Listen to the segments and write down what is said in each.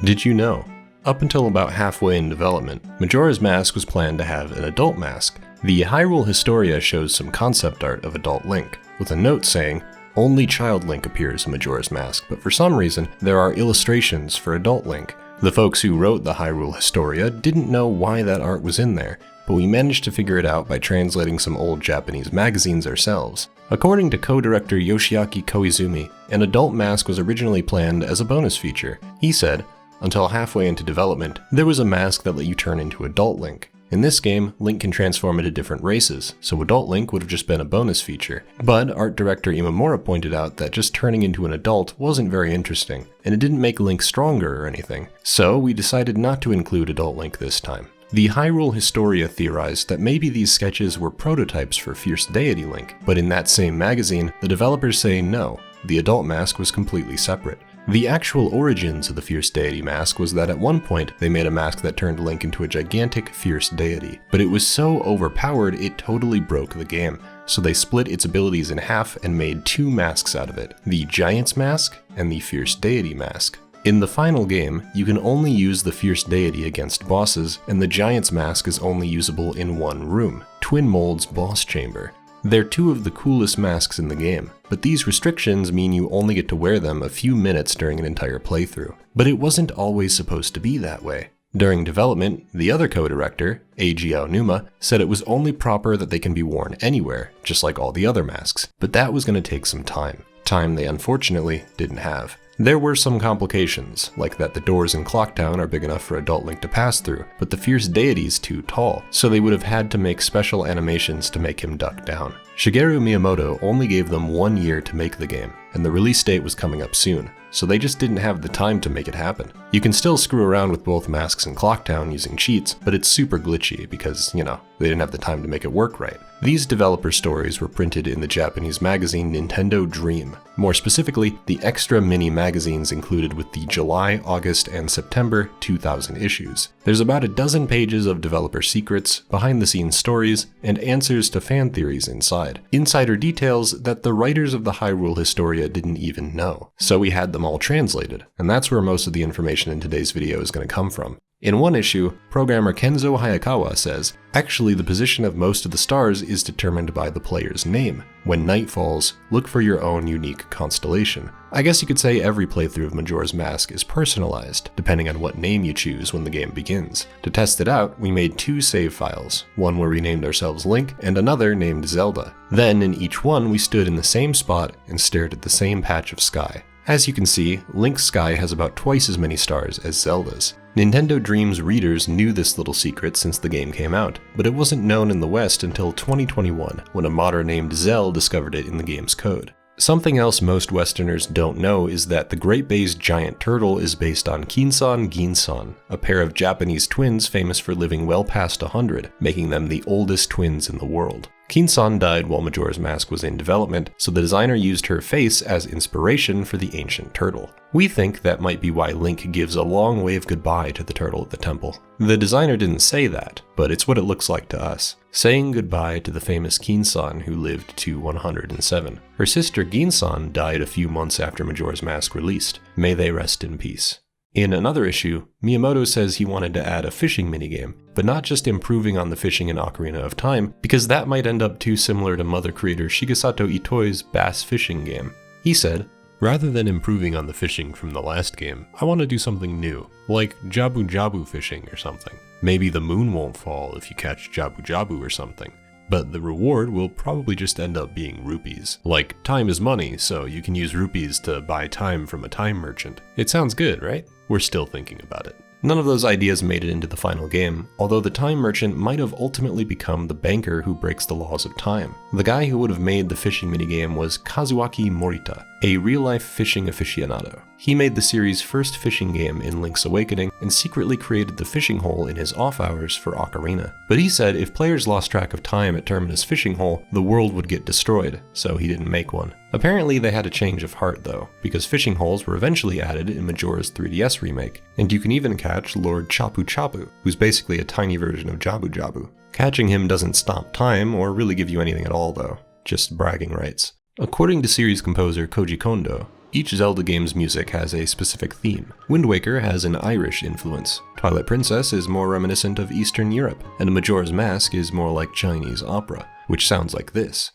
Did you know? Up until about halfway in development, Majora's Mask was planned to have an adult mask. The Hyrule Historia shows some concept art of adult Link, with a note saying, "Only child Link appears in Majora's Mask, but for some reason, there are illustrations for adult Link." The folks who wrote the Hyrule Historia didn't know why that art was in there, but we managed to figure it out by translating some old Japanese magazines ourselves. According to co-director Yoshiaki Koizumi, an adult mask was originally planned as a bonus feature. He said, "Until halfway into development, there was a mask that let you turn into adult Link. In this game, Link can transform into different races, so adult Link would have just been a bonus feature. But art director Imamura pointed out that just turning into an adult wasn't very interesting, and it didn't make Link stronger or anything. So we decided not to include adult Link this time." The Hyrule Historia theorized that maybe these sketches were prototypes for Fierce Deity Link, but in that same magazine, the developers say no, the adult mask was completely separate. The actual origins of the Fierce Deity mask was that at one point they made a mask that turned Link into a gigantic fierce deity, but it was so overpowered it totally broke the game, so they split its abilities in half and made two masks out of it, the Giant's Mask and the Fierce Deity Mask. In the final game, you can only use the Fierce Deity against bosses, and the Giant's Mask is only usable in one room, Twin Mold's boss chamber. They're two of the coolest masks in the game, but these restrictions mean you only get to wear them a few minutes during an entire playthrough. But it wasn't always supposed to be that way. During development, the other co-director, Eiji Aonuma, said it was only proper that they can be worn anywhere, just like all the other masks, but that was going to take some time they unfortunately didn't have. There were some complications, like that the doors in Clocktown are big enough for adult Link to pass through, but the Fierce Deity's too tall, so they would have had to make special animations to make him duck down. Shigeru Miyamoto only gave them 1 year to make the game, and the release date was coming up soon, so they just didn't have the time to make it happen. You can still screw around with both masks in Clocktown using cheats, but it's super glitchy because, they didn't have the time to make it work right. These developer stories were printed in the Japanese magazine Nintendo Dream. More specifically, the extra mini magazines included with the July, August, and September 2000 issues. There's about a dozen pages of developer secrets, behind-the-scenes stories, and answers to fan theories inside. Insider details that the writers of the Hyrule Historia didn't even know. So we had them all translated, and that's where most of the information in today's video is going to come from. In one issue, programmer Kenzo Hayakawa says, "Actually, the position of most of the stars is determined by the player's name. When night falls, look for your own unique constellation." I guess you could say every playthrough of Majora's Mask is personalized, depending on what name you choose when the game begins. To test it out, we made two save files, one where we named ourselves Link, and another named Zelda. Then, in each one, we stood in the same spot and stared at the same patch of sky. As you can see, Link's sky has about twice as many stars as Zelda's. Nintendo Dream's readers knew this little secret since the game came out, but it wasn't known in the West until 2021, when a modder named Zell discovered it in the game's code. Something else most Westerners don't know is that the Great Bay's giant turtle is based on Kinsan Ginsan, a pair of Japanese twins famous for living well past 100, making them the oldest twins in the world. Kinsan died while Majora's Mask was in development, so the designer used her face as inspiration for the ancient turtle. We think that might be why Link gives a long wave goodbye to the turtle at the temple. The designer didn't say that, but it's what it looks like to us. Saying goodbye to the famous Kinsan who lived to 107. Her sister Ginsan died a few months after Majora's Mask released. May they rest in peace. In another issue, Miyamoto says he wanted to add a fishing minigame, but not just improving on the fishing in Ocarina of Time, because that might end up too similar to Mother creator Shigesato Itoi's bass fishing game. He said, "Rather than improving on the fishing from the last game, I want to do something new, like Jabu Jabu fishing or something. Maybe the moon won't fall if you catch Jabu Jabu or something. But the reward will probably just end up being rupees. Like, time is money, so you can use rupees to buy time from a time merchant. It sounds good, right? We're still thinking about it." None of those ideas made it into the final game, although the time merchant might have ultimately become the banker who breaks the laws of time. The guy who would have made the fishing minigame was Kazuaki Morita, a real-life fishing aficionado. He made the series' first fishing game in Link's Awakening and secretly created the fishing hole in his off hours for Ocarina. But he said if players lost track of time at Terminus Fishing Hole, the world would get destroyed, so he didn't make one. Apparently they had a change of heart though, because fishing holes were eventually added in Majora's 3DS remake, and you can even catch Lord Chapu Chapu, who's basically a tiny version of Jabu Jabu. Catching him doesn't stop time or really give you anything at all though, just bragging rights. According to series composer Koji Kondo, Each Zelda game's music has a specific theme. Wind Waker has an Irish influence, Twilight Princess is more reminiscent of Eastern Europe, and Majora's Mask is more like Chinese opera, which sounds like this.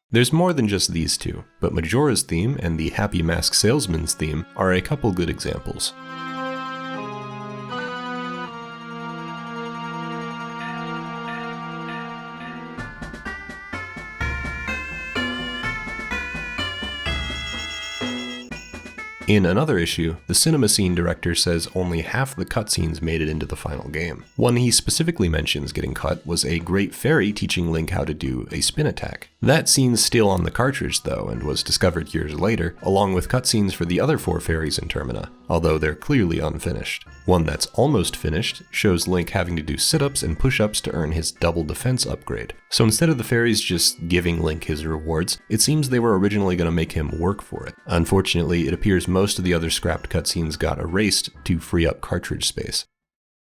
There's more than just these two, but Majora's theme and the Happy Mask Salesman's theme are a couple good examples. In another issue, the cinema scene director says only half the cutscenes made it into the final game. One he specifically mentions getting cut was a great fairy teaching Link how to do a spin attack. That scene's still on the cartridge though, and was discovered years later, along with cutscenes for the other 4 fairies in Termina, although they're clearly unfinished. One that's almost finished shows Link having to do sit-ups and push-ups to earn his double defense upgrade. So instead of the fairies just giving Link his rewards, it seems they were originally going to make him work for it. Unfortunately, it appears most of the other scrapped cutscenes got erased to free up cartridge space.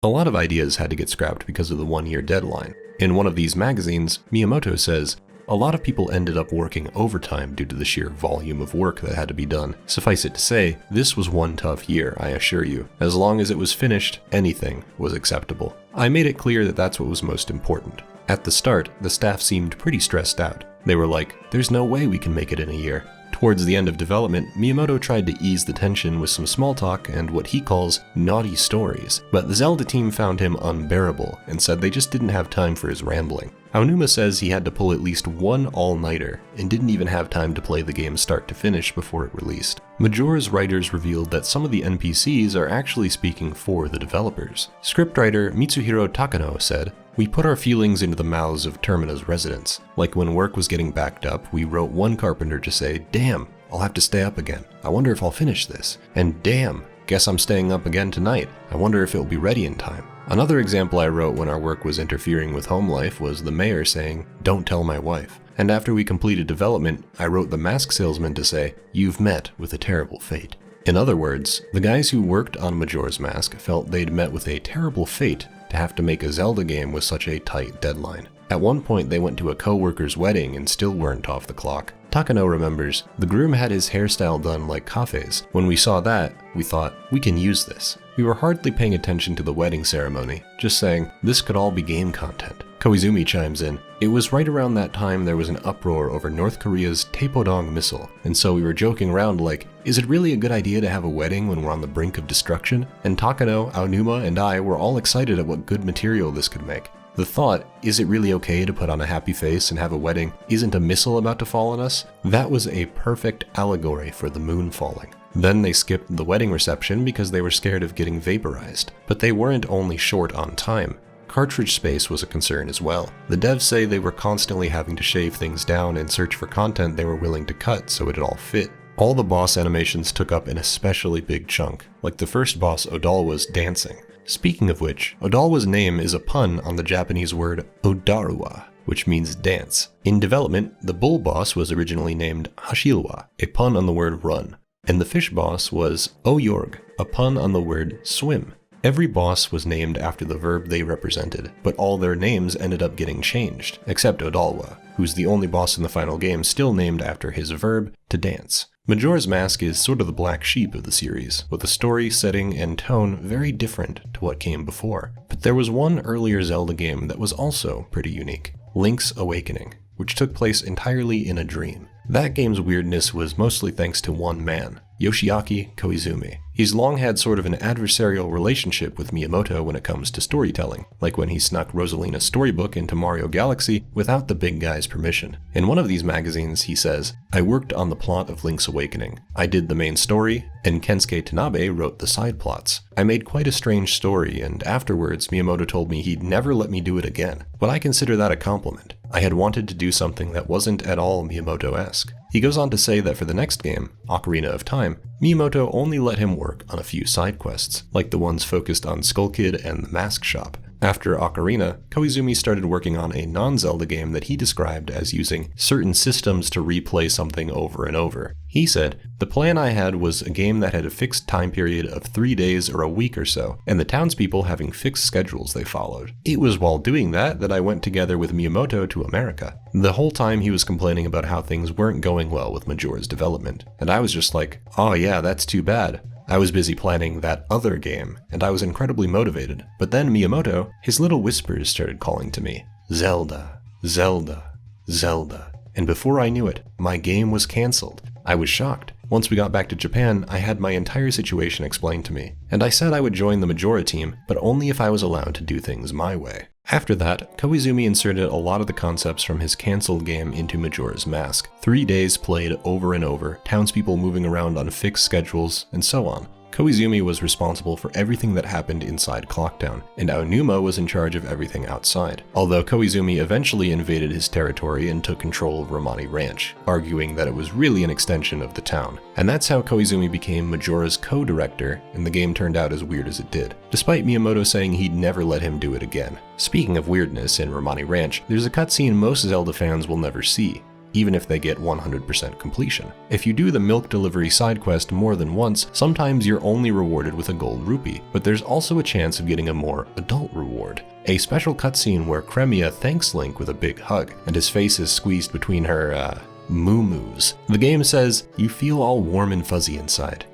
A lot of ideas had to get scrapped because of the 1-year deadline. In one of these magazines, Miyamoto says, "A lot of people ended up working overtime due to the sheer volume of work that had to be done. Suffice it to say, this was one tough year, I assure you. As long as it was finished, anything was acceptable." I made it clear that that's what was most important. At the start, the staff seemed pretty stressed out. They were like, "There's no way we can make it in a year." Towards the end of development, Miyamoto tried to ease the tension with some small talk and what he calls naughty stories, but the Zelda team found him unbearable and said they just didn't have time for his rambling. Aonuma says he had to pull at least one all-nighter and didn't even have time to play the game start to finish before it released. Majora's writers revealed that some of the NPCs are actually speaking for the developers. Scriptwriter Mitsuhiro Takano said, "We put our feelings into the mouths of Termina's residents. Like when work was getting backed up, we wrote one carpenter to say, 'Damn, I'll have to stay up again. I wonder if I'll finish this.' And 'Damn, guess I'm staying up again tonight. I wonder if it'll be ready in time.' Another example I wrote when our work was interfering with home life was the mayor saying, 'Don't tell my wife.' And after we completed development, I wrote the mask salesman to say, 'You've met with a terrible fate.'" In other words, the guys who worked on Majora's Mask felt they'd met with a terrible fate to have to make a Zelda game with such a tight deadline. At one point they went to a co-worker's wedding and still weren't off the clock. Takano remembers, "The groom had his hairstyle done like Kafe's. When we saw that, we thought, we can use this. We were hardly paying attention to the wedding ceremony, just saying, this could all be game content." Koizumi chimes in, "It was right around that time there was an uproar over North Korea's Taepodong missile, and so we were joking around like, is it really a good idea to have a wedding when we're on the brink of destruction?" And Takano, Aonuma, and I were all excited at what good material this could make. The thought, is it really okay to put on a happy face and have a wedding, isn't a missile about to fall on us? That was a perfect allegory for the moon falling. Then they skipped the wedding reception because they were scared of getting vaporized. But they weren't only short on time. Cartridge space was a concern as well. The devs say they were constantly having to shave things down and search for content they were willing to cut so it'd all fit. All the boss animations took up an especially big chunk, like the first boss Odalwa's dancing. Speaking of which, Odalwa's name is a pun on the Japanese word Odaruwa, which means dance. In development, the bull boss was originally named Hashilwa, a pun on the word run, and the fish boss was Oyorg, a pun on the word swim. Every boss was named after the verb they represented, but all their names ended up getting changed, except Odalwa, who's the only boss in the final game still named after his verb to dance. Majora's Mask is sort of the black sheep of the series, with a story, setting, and tone very different to what came before. But there was one earlier Zelda game that was also pretty unique, Link's Awakening, which took place entirely in a dream. That game's weirdness was mostly thanks to one man, Yoshiaki Koizumi. He's long had sort of an adversarial relationship with Miyamoto when it comes to storytelling, like when he snuck Rosalina's storybook into Mario Galaxy without the big guy's permission. In one of these magazines, he says, "I worked on the plot of Link's Awakening. I did the main story, and Kensuke Tanabe wrote the side plots. I made quite a strange story, and afterwards Miyamoto told me he'd never let me do it again. But I consider that a compliment. I had wanted to do something that wasn't at all Miyamoto-esque." He goes on to say that for the next game, Ocarina of Time, Miyamoto only let him work on a few side quests, like the ones focused on Skull Kid and the Mask Shop. After Ocarina, Koizumi started working on a non-Zelda game that he described as using certain systems to replay something over and over. He said, "The plan I had was a game that had a fixed time period of 3 days or a week or so, and the townspeople having fixed schedules they followed. It was while doing that I went together with Miyamoto to America. The whole time he was complaining about how things weren't going well with Majora's development, and I was just like, oh yeah, that's too bad. I was busy planning that other game, and I was incredibly motivated. But then Miyamoto, his little whispers started calling to me, Zelda, Zelda, Zelda. And before I knew it, my game was cancelled. I was shocked. Once we got back to Japan, I had my entire situation explained to me, and I said I would join the Majora team, but only if I was allowed to do things my way." After that, Koizumi inserted a lot of the concepts from his cancelled game into Majora's Mask. 3 days played over and over, townspeople moving around on fixed schedules, and so on. Koizumi was responsible for everything that happened inside Clocktown, and Aonuma was in charge of everything outside, although Koizumi eventually invaded his territory and took control of Romani Ranch, arguing that it was really an extension of the town. And that's how Koizumi became Majora's co-director, and the game turned out as weird as it did, despite Miyamoto saying he'd never let him do it again. Speaking of weirdness in Romani Ranch, there's a cutscene most Zelda fans will never see, even if they get 100% completion. If you do the milk delivery side quest more than once, sometimes you're only rewarded with a gold rupee, but there's also a chance of getting a more adult reward. A special cutscene where Cremia thanks Link with a big hug, and his face is squeezed between her, moo-moos. The game says, "You feel all warm and fuzzy inside."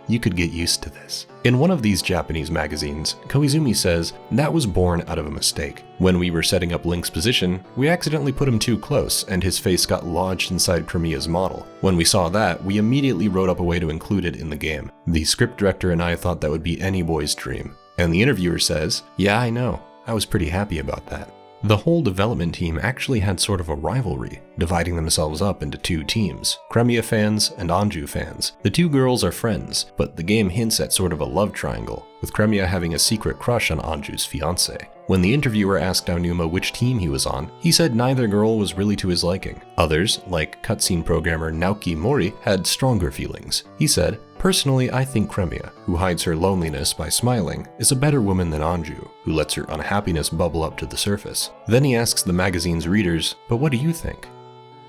You could get used to this. In one of these Japanese magazines, Koizumi says, "That was born out of a mistake. When we were setting up Link's position, we accidentally put him too close and his face got lodged inside Cremia's model. When we saw that, we immediately wrote up a way to include it in the game. The script director and I thought that would be any boy's dream." And the interviewer says, "Yeah, I know. I was pretty happy about that." The whole development team actually had sort of a rivalry, dividing themselves up into 2 teams, Cremia fans and Anju fans. The 2 girls are friends, but the game hints at sort of a love triangle, with Cremia having a secret crush on Anju's fiancé. When the interviewer asked Aonuma which team he was on, he said neither girl was really to his liking. Others, like cutscene programmer Naoki Mori, had stronger feelings. He said, "Personally, I think Cremia, who hides her loneliness by smiling, is a better woman than Anju, who lets her unhappiness bubble up to the surface." Then he asks the magazine's readers, "But what do you think?"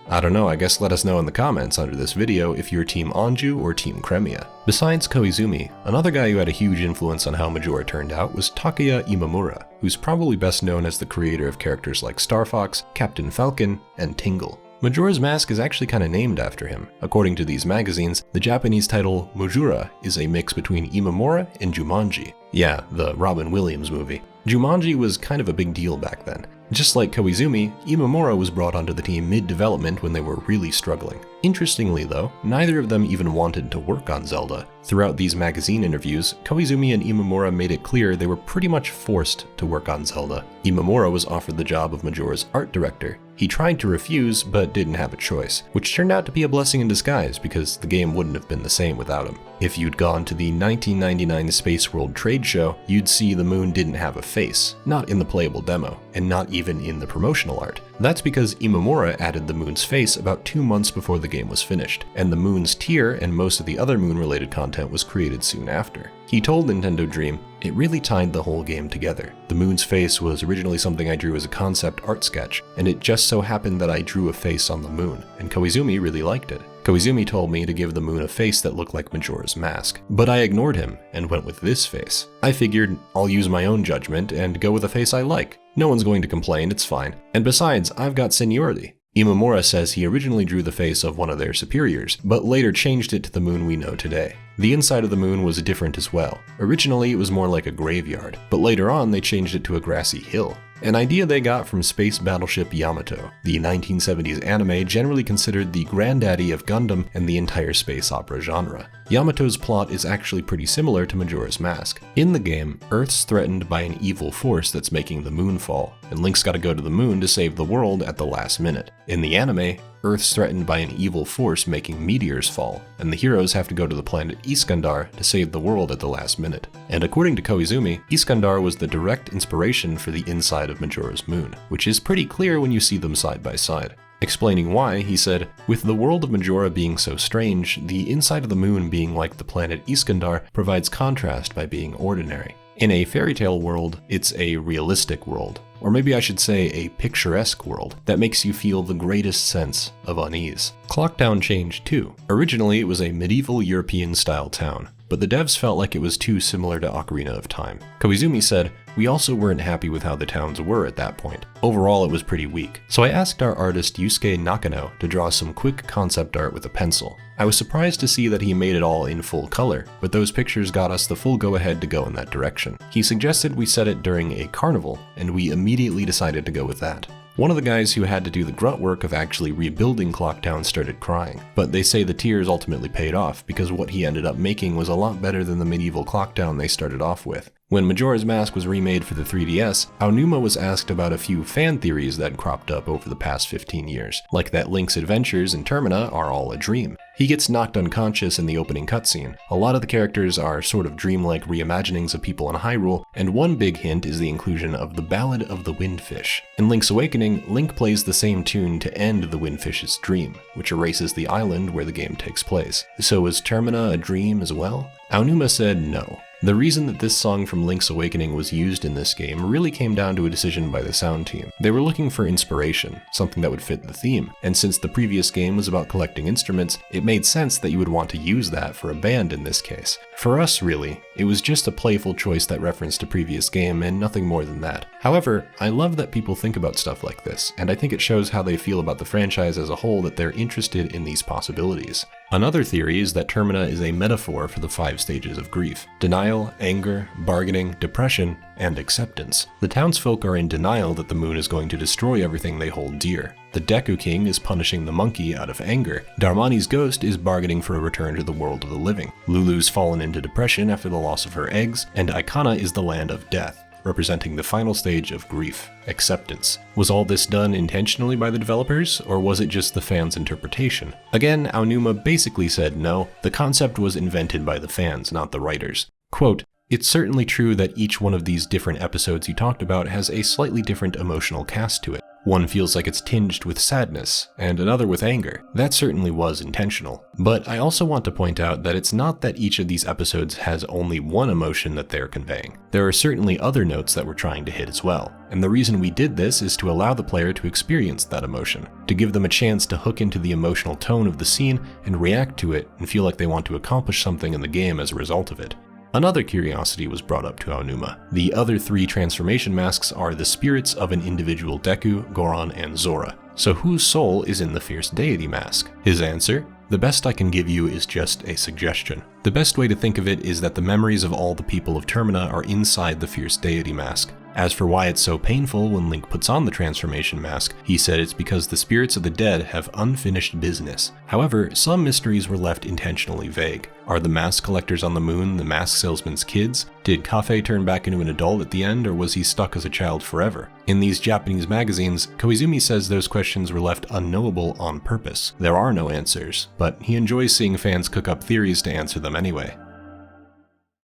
I don't know, I guess let us know in the comments under this video if you're Team Anju or Team Cremia. Besides Koizumi, another guy who had a huge influence on how Majora turned out was Takeya Imamura, who's probably best known as the creator of characters like Star Fox, Captain Falcon, and Tingle. Majora's Mask is actually kind of named after him. According to these magazines, the Japanese title Majora is a mix between Imamura and Jumanji. Yeah, the Robin Williams movie. Jumanji was kind of a big deal back then. Just like Koizumi, Imamura was brought onto the team mid-development when they were really struggling. Interestingly though, neither of them even wanted to work on Zelda. Throughout these magazine interviews, Koizumi and Imamura made it clear they were pretty much forced to work on Zelda. Imamura was offered the job of Majora's art director. He tried to refuse, but didn't have a choice, which turned out to be a blessing in disguise because the game wouldn't have been the same without him. If you'd gone to the 1999 Space World trade show, you'd see the moon didn't have a face, not in the playable demo, and not even in the promotional art. That's because Imamura added the moon's face about 2 months before the game was finished, and the moon's tear and most of the other moon-related content was created soon after. He told Nintendo Dream, "It really tied the whole game together. The moon's face was originally something I drew as a concept art sketch, and it just so happened that I drew a face on the moon, and Koizumi really liked it. Koizumi told me to give the moon a face that looked like Majora's Mask, but I ignored him and went with this face. I figured I'll use my own judgment and go with a face I like. No one's going to complain, it's fine. And besides, I've got seniority." Imamura says he originally drew the face of one of their superiors, but later changed it to the moon we know today. The inside of the moon was different as well. Originally, it was more like a graveyard, but later on they changed it to a grassy hill. An idea they got from space battleship Yamato, the 1970s anime generally considered the granddaddy of Gundam and the entire space opera genre. Yamato's plot is actually pretty similar to Majora's Mask. In the game, Earth's threatened by an evil force that's making the moon fall, and Link's gotta go to the moon to save the world at the last minute. In the anime, Earth's threatened by an evil force making meteors fall, and the heroes have to go to the planet Iskandar to save the world at the last minute. And according to Koizumi, Iskandar was the direct inspiration for the inside of Majora's moon, which is pretty clear when you see them side by side. Explaining why, he said, "With the world of Majora being so strange, the inside of the moon being like the planet Iskandar provides contrast by being ordinary. In a fairy tale world, it's a realistic world, or maybe I should say a picturesque world, that makes you feel the greatest sense of unease. Clocktown changed too. Originally, it was a medieval European-style town, but the devs felt like it was too similar to Ocarina of Time. Koizumi said, "We also weren't happy with how the towns were at that point. Overall, it was pretty weak." So I asked our artist Yusuke Nakano to draw some quick concept art with a pencil. I was surprised to see that he made it all in full color, but those pictures got us the full go-ahead to go in that direction. He suggested we set it during a carnival, and we immediately decided to go with that. One of the guys who had to do the grunt work of actually rebuilding Clocktown started crying, but they say the tears ultimately paid off because what he ended up making was a lot better than the medieval Clocktown they started off with. When Majora's Mask was remade for the 3DS, Aonuma was asked about a few fan theories that cropped up over the past 15 years, like that Link's adventures in Termina are all a dream. He gets knocked unconscious in the opening cutscene. A lot of the characters are sort of dreamlike reimaginings of people in Hyrule, and one big hint is the inclusion of the Ballad of the Windfish. In Link's Awakening, Link plays the same tune to end the Windfish's dream, which erases the island where the game takes place. So is Termina a dream as well? Aonuma said no. The reason that this song from Link's Awakening was used in this game really came down to a decision by the sound team. They were looking for inspiration, something that would fit the theme, and since the previous game was about collecting instruments, it made sense that you would want to use that for a band in this case. For us, really, it was just a playful choice that referenced a previous game and nothing more than that. However, I love that people think about stuff like this, and I think it shows how they feel about the franchise as a whole that they're interested in these possibilities. Another theory is that Termina is a metaphor for the 5 stages of grief: denial, anger, bargaining, depression, and acceptance. The townsfolk are in denial that the moon is going to destroy everything they hold dear. The Deku King is punishing the monkey out of anger. Darmani's ghost is bargaining for a return to the world of the living. Lulu's fallen into depression after the loss of her eggs, and Ikana is the land of death, representing the final stage of grief, acceptance. Was all this done intentionally by the developers, or was it just the fans' interpretation? Again, Aonuma basically said no, the concept was invented by the fans, not the writers. Quote, "It's certainly true that each one of these different episodes you talked about has a slightly different emotional cast to it. One feels like it's tinged with sadness, and another with anger. That certainly was intentional. But I also want to point out that it's not that each of these episodes has only one emotion that they're conveying. There are certainly other notes that we're trying to hit as well. And the reason we did this is to allow the player to experience that emotion, to give them a chance to hook into the emotional tone of the scene and react to it and feel like they want to accomplish something in the game as a result of it." Another curiosity was brought up to Aonuma. The other 3 transformation masks are the spirits of an individual Deku, Goron, and Zora. So whose soul is in the Fierce Deity mask? His answer? The best I can give you is just a suggestion. The best way to think of it is that the memories of all the people of Termina are inside the Fierce Deity mask. As for why it's so painful when Link puts on the transformation mask, he said it's because the spirits of the dead have unfinished business. However, some mysteries were left intentionally vague. Are the mask collectors on the moon the mask salesman's kids? Did Kafei turn back into an adult at the end, or was he stuck as a child forever? In these Japanese magazines, Koizumi says those questions were left unknowable on purpose. There are no answers, but he enjoys seeing fans cook up theories to answer them anyway.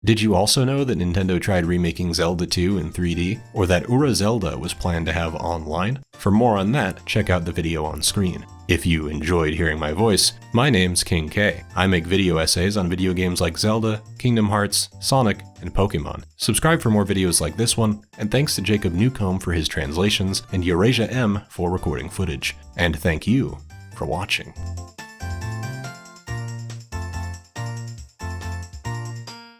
Did you also know that Nintendo tried remaking Zelda 2 in 3D, or that Ura Zelda was planned to have online? For more on that, check out the video on screen. If you enjoyed hearing my voice, my name's King K. I make video essays on video games like Zelda, Kingdom Hearts, Sonic, and Pokemon. Subscribe for more videos like this one, and thanks to Jacob Newcomb for his translations, and Eurasia M for recording footage. And thank you for watching.